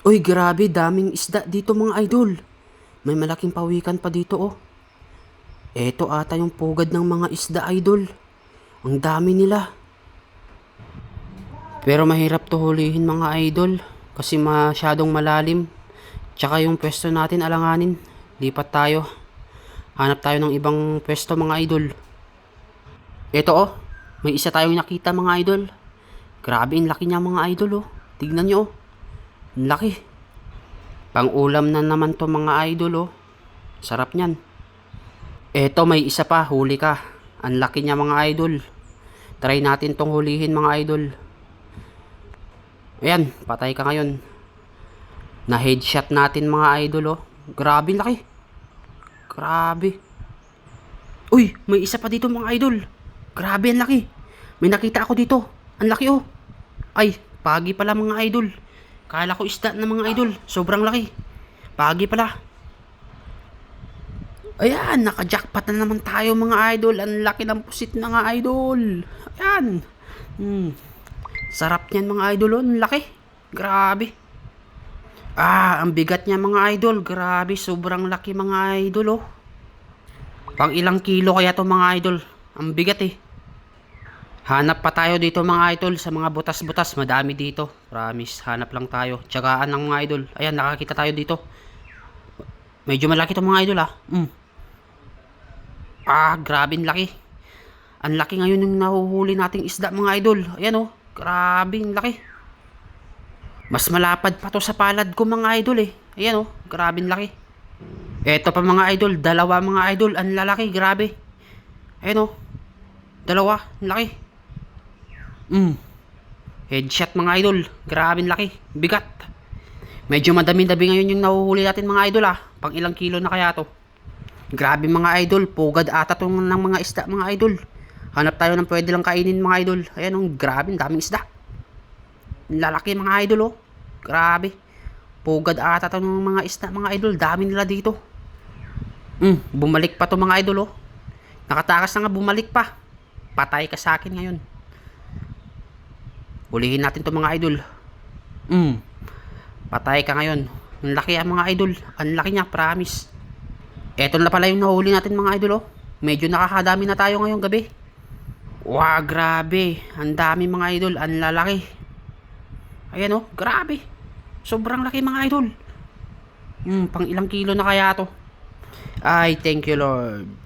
Uy, grabe, daming isda dito mga idol. May malaking pawikan pa dito oh. Eto ata yung pugad ng mga isda idol. Ang dami nila. Pero mahirap to hulihin mga idol. Kasi masyadong malalim. Tsaka yung pwesto natin alanganin. Lipat tayo. Hanap tayo ng ibang pwesto mga idol. Eto oh. May isa tayong nakita mga idol. Grabe, ang laki niya mga idol oh. Tignan nyo oh. Ang laki. Pang ulam na naman to mga idol oh. Sarap niyan. Eto may isa pa, huli ka. Ang laki niya mga idol. Try natin tong hulihin mga idol. Ayan, patay ka ngayon. Na headshot natin mga idol oh. Grabe laki. Grabe. Uy, may isa pa dito mga idol. Grabe ang laki. May nakita ako dito. Ang laki oh. Ay, pagi pala mga idol. Kala ko isda na mga idol. Sobrang laki. Pagi pala. Ayan, naka-jackpot na naman tayo mga idol. Ang laki ng pusit mga idol. Ayan. Sarap niyan mga idol. Oh. Ang laki. Grabe. Ang bigat niya mga idol. Grabe, sobrang laki mga idol. Oh. Pang ilang kilo kaya to mga idol. Ang bigat eh. Hanap pa tayo dito mga idol sa mga butas-butas. Madami dito. Promise, hanap lang tayo. Tiyagaan ng mga idol. Ayan, nakakita tayo dito. Medyo malaki to mga idol ah. Grabe ang laki. Ang laki ngayon yung nahuhuli nating isda mga idol. Ayan oh, grabe ang laki. Mas malapad pa to sa palad ko mga idol eh. Ayan oh, grabe ang laki. Eto pa mga idol, dalawa mga idol. Ang lalaki, grabe. Ayan oh, dalawa, ang laki. Headshot mga idol. Grabe ang laki, bigat. Medyo madami-dami ngayon yung nahuhuli natin mga idol ah. Pang ilang kilo na kaya to. Grabe mga idol, pugad ata tong ng mga isda mga idol. Hanap tayo ng pwede lang kainin mga idol. Ayan oh, grabe, daming isda. Lalaki mga idol oh. Grabe. Pugad ata tong mga isda mga idol. Dami nila dito. Bumalik pa to mga idol oh. Nakatakas na nga, bumalik pa. Patay ka sa akin ngayon. Hulihin natin to mga idol. Patay ka ngayon. Ang laki mga idol. Ang laki niya, promise. Eto na pala yung nahuli natin mga idol oh. Medyo nakakadami na tayo ngayong gabi. Wow, grabe. Ang dami mga idol. Ang lalaki. Ayan oh, grabe. Sobrang laki mga idol. Pang ilang kilo na kaya to. Ay, thank you Lord.